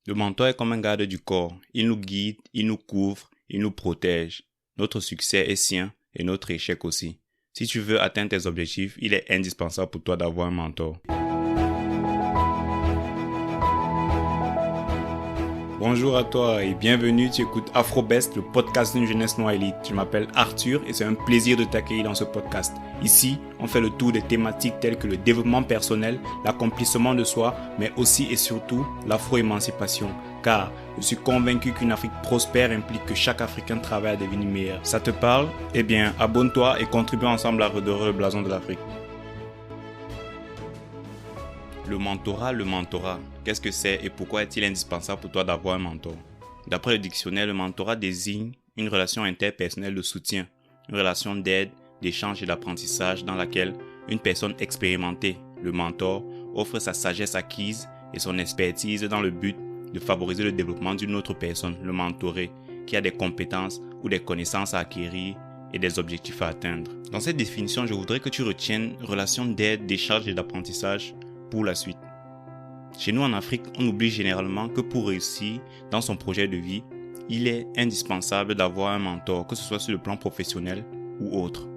Le mentor est comme un garde du corps. Il nous guide, il nous couvre, il nous protège. Notre succès est sien et notre échec aussi. Si tu veux atteindre tes objectifs, il est indispensable pour toi d'avoir un mentor. Bonjour à toi et bienvenue, tu écoutes AfroBest, le podcast d'une jeunesse noire élite. Je m'appelle Arthur et c'est un plaisir de t'accueillir dans ce podcast. Ici, on fait le tour des thématiques telles que le développement personnel, l'accomplissement de soi, mais aussi et surtout l'afro-émancipation. Car je suis convaincu qu'une Afrique prospère implique que chaque Africain travaille à devenir meilleur. Ça te parle? Eh bien, abonne-toi et contribue ensemble à redorer le blason de l'Afrique. Le mentorat, qu'est-ce que c'est et pourquoi est-il indispensable pour toi d'avoir un mentor? D'après le dictionnaire, le mentorat désigne une relation interpersonnelle de soutien, une relation d'aide, d'échange et d'apprentissage dans laquelle une personne expérimentée, le mentor, offre sa sagesse acquise et son expertise dans le but de favoriser le développement d'une autre personne, le mentoré, qui a des compétences ou des connaissances à acquérir et des objectifs à atteindre. Dans cette définition, je voudrais que tu retiennes relation d'aide, d'échange et d'apprentissage pour la suite. Chez nous en Afrique, on oublie généralement que pour réussir dans son projet de vie, il est indispensable d'avoir un mentor, que ce soit sur le plan professionnel ou autre.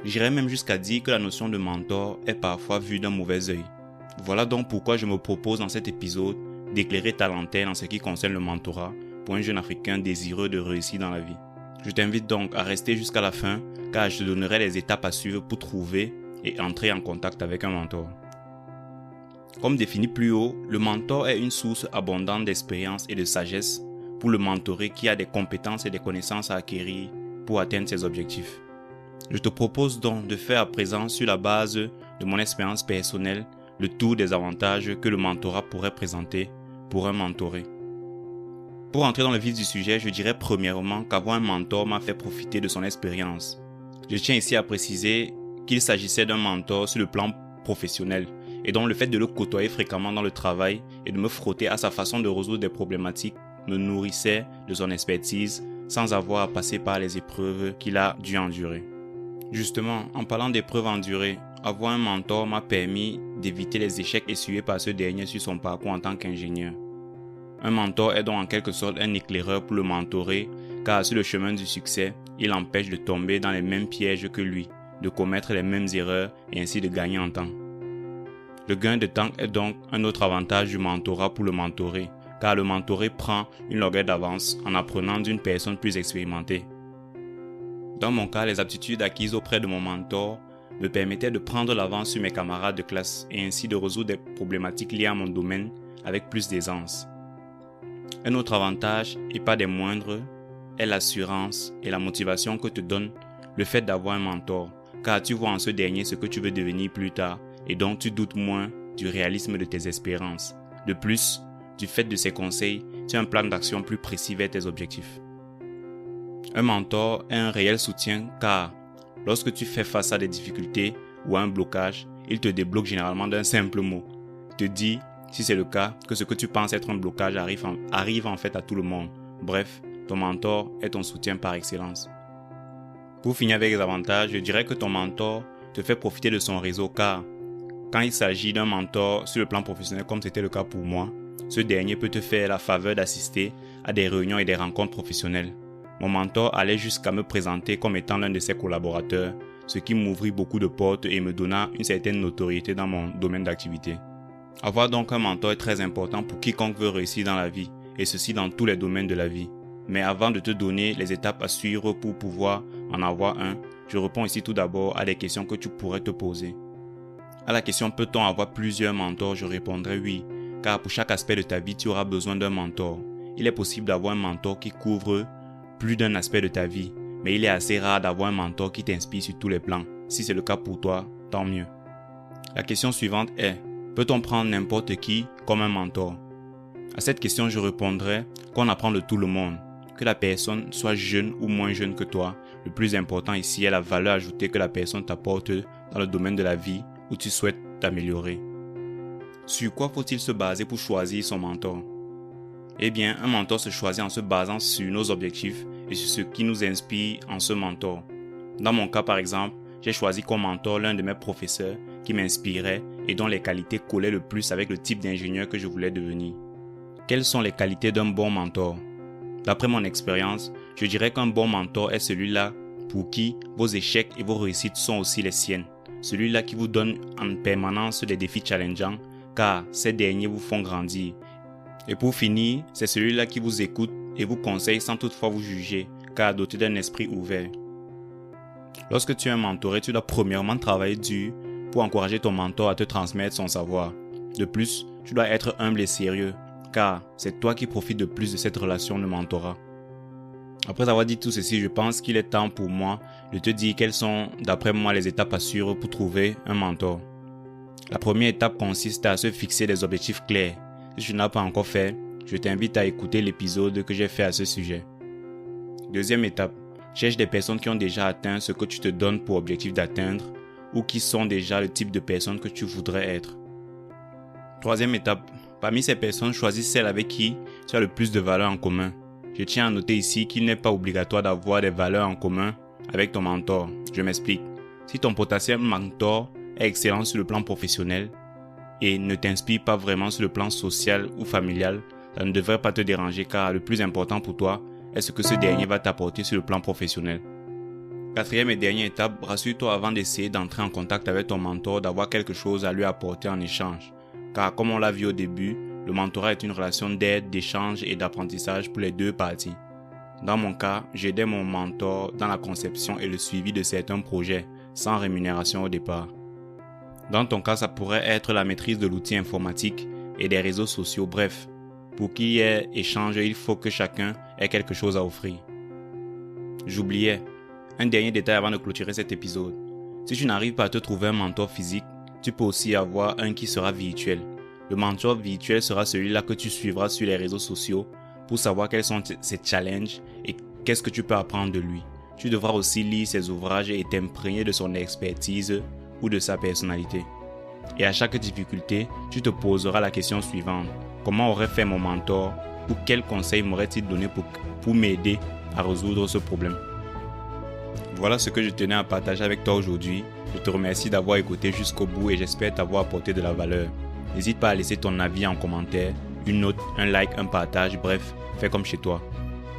J'irais même jusqu'à dire que la notion de mentor est parfois vue d'un mauvais œil. Voilà donc pourquoi je me propose dans cet épisode d'éclairer ta lanterne en ce qui concerne le mentorat pour un jeune Africain désireux de réussir dans la vie. Je t'invite donc à rester jusqu'à la fin car je te donnerai les étapes à suivre pour trouver et entrer en contact avec un mentor. Comme défini plus haut, le mentor est une source abondante d'expérience et de sagesse pour le mentoré qui a des compétences et des connaissances à acquérir pour atteindre ses objectifs. Je te propose donc de faire à présent, sur la base de mon expérience personnelle, le tour des avantages que le mentorat pourrait présenter pour un mentoré. Pour entrer dans le vif du sujet, je dirais premièrement qu'avoir un mentor m'a fait profiter de son expérience. Je tiens ici à préciser qu'il s'agissait d'un mentor sur le plan professionnel, et donc le fait de le côtoyer fréquemment dans le travail et de me frotter à sa façon de résoudre des problématiques me nourrissait de son expertise sans avoir à passer par les épreuves qu'il a dû endurer. Justement, en parlant d'épreuves endurées, avoir un mentor m'a permis d'éviter les échecs essuyés par ce dernier sur son parcours en tant qu'ingénieur. Un mentor est donc en quelque sorte un éclaireur pour le mentoré car sur le chemin du succès, il l'empêche de tomber dans les mêmes pièges que lui, de commettre les mêmes erreurs et ainsi de gagner en temps. Le gain de temps est donc un autre avantage du mentorat pour le mentoré, car le mentoré prend une longueur d'avance en apprenant d'une personne plus expérimentée. Dans mon cas, les aptitudes acquises auprès de mon mentor me permettaient de prendre l'avance sur mes camarades de classe et ainsi de résoudre des problématiques liées à mon domaine avec plus d'aisance. Un autre avantage, et pas des moindres, est l'assurance et la motivation que te donne le fait d'avoir un mentor, car tu vois en ce dernier ce que tu veux devenir plus tard et donc tu doutes moins du réalisme de tes espérances. De plus, du fait de ses conseils, tu as un plan d'action plus précis vers tes objectifs. Un mentor est un réel soutien car lorsque tu fais face à des difficultés ou à un blocage, il te débloque généralement d'un simple mot. Il te dit, si c'est le cas, que ce que tu penses être un blocage arrive en fait à tout le monde. Bref, ton mentor est ton soutien par excellence. Pour finir avec les avantages, je dirais que ton mentor te fait profiter de son réseau car quand il s'agit d'un mentor sur le plan professionnel comme c'était le cas pour moi, ce dernier peut te faire la faveur d'assister à des réunions et des rencontres professionnelles. Mon mentor allait jusqu'à me présenter comme étant l'un de ses collaborateurs, ce qui m'ouvrit beaucoup de portes et me donna une certaine notoriété dans mon domaine d'activité. Avoir donc un mentor est très important pour quiconque veut réussir dans la vie, et ceci dans tous les domaines de la vie. Mais avant de te donner les étapes à suivre pour pouvoir en avoir un, je réponds ici tout d'abord à des questions que tu pourrais te poser. À la question « Peut-on avoir plusieurs mentors ?» je répondrai oui, car pour chaque aspect de ta vie, tu auras besoin d'un mentor. Il est possible d'avoir un mentor qui couvre plus d'un aspect de ta vie, mais il est assez rare d'avoir un mentor qui t'inspire sur tous les plans. Si c'est le cas pour toi, tant mieux. La question suivante est « Peut-on prendre n'importe qui comme un mentor ?» À cette question, je répondrai qu'on apprend de tout le monde. Que la personne soit jeune ou moins jeune que toi, le plus important ici est la valeur ajoutée que la personne t'apporte dans le domaine de la vie où tu souhaites t'améliorer. Sur quoi faut-il se baser pour choisir son mentor? Eh bien, un mentor se choisit en se basant sur nos objectifs et sur ce qui nous inspire en ce mentor. Dans mon cas par exemple, j'ai choisi comme mentor l'un de mes professeurs qui m'inspirait et dont les qualités collaient le plus avec le type d'ingénieur que je voulais devenir. Quelles sont les qualités d'un bon mentor? D'après mon expérience, je dirais qu'un bon mentor est celui-là pour qui vos échecs et vos réussites sont aussi les siennes. Celui-là qui vous donne en permanence des défis challengeants, car ces derniers vous font grandir. Et pour finir, c'est celui-là qui vous écoute et vous conseille sans toutefois vous juger, car doté d'un esprit ouvert. Lorsque tu es un mentoré, tu dois premièrement travailler dur pour encourager ton mentor à te transmettre son savoir. De plus, tu dois être humble et sérieux, car c'est toi qui profites de plus de cette relation de mentorat. Après avoir dit tout ceci, je pense qu'il est temps pour moi de te dire quelles sont, d'après moi, les étapes à suivre pour trouver un mentor. La première étape consiste à se fixer des objectifs clairs. Si tu n'as pas encore fait, je t'invite à écouter l'épisode que j'ai fait à ce sujet. Deuxième étape, cherche des personnes qui ont déjà atteint ce que tu te donnes pour objectif d'atteindre ou qui sont déjà le type de personnes que tu voudrais être. Troisième étape, parmi ces personnes, choisis celles avec qui tu as le plus de valeurs en commun. Je tiens à noter ici qu'il n'est pas obligatoire d'avoir des valeurs en commun avec ton mentor. Je m'explique. Si ton potentiel mentor est excellent sur le plan professionnel et ne t'inspire pas vraiment sur le plan social ou familial, ça ne devrait pas te déranger car le plus important pour toi est ce que ce dernier va t'apporter sur le plan professionnel. Quatrième et dernière étape, rassure-toi avant d'essayer d'entrer en contact avec ton mentor d'avoir quelque chose à lui apporter en échange. Car comme on l'a vu au début, le mentorat est une relation d'aide, d'échange et d'apprentissage pour les deux parties. Dans mon cas, j'aidais mon mentor dans la conception et le suivi de certains projets, sans rémunération au départ. Dans ton cas, ça pourrait être la maîtrise de l'outil informatique et des réseaux sociaux, bref. Pour qu'il y ait échange, il faut que chacun ait quelque chose à offrir. J'oubliais, un dernier détail avant de clôturer cet épisode. Si tu n'arrives pas à te trouver un mentor physique, tu peux aussi avoir un qui sera virtuel. Le mentor virtuel sera celui-là que tu suivras sur les réseaux sociaux pour savoir quels sont ses challenges et qu'est-ce que tu peux apprendre de lui. Tu devras aussi lire ses ouvrages et t'imprégner de son expertise ou de sa personnalité. Et à chaque difficulté, tu te poseras la question suivante. Comment aurait fait mon mentor ou quels conseils m'aurait-il donné pour m'aider à résoudre ce problème? Voilà ce que je tenais à partager avec toi aujourd'hui. Je te remercie d'avoir écouté jusqu'au bout et j'espère t'avoir apporté de la valeur. N'hésite pas à laisser ton avis en commentaire, une note, un like, un partage, bref, fais comme chez toi.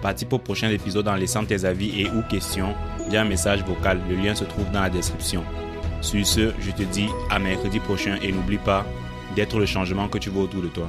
Participe au prochain épisode en laissant tes avis et ou questions via un message vocal. Le lien se trouve dans la description. Sur ce, je te dis à mercredi prochain et n'oublie pas d'être le changement que tu veux autour de toi.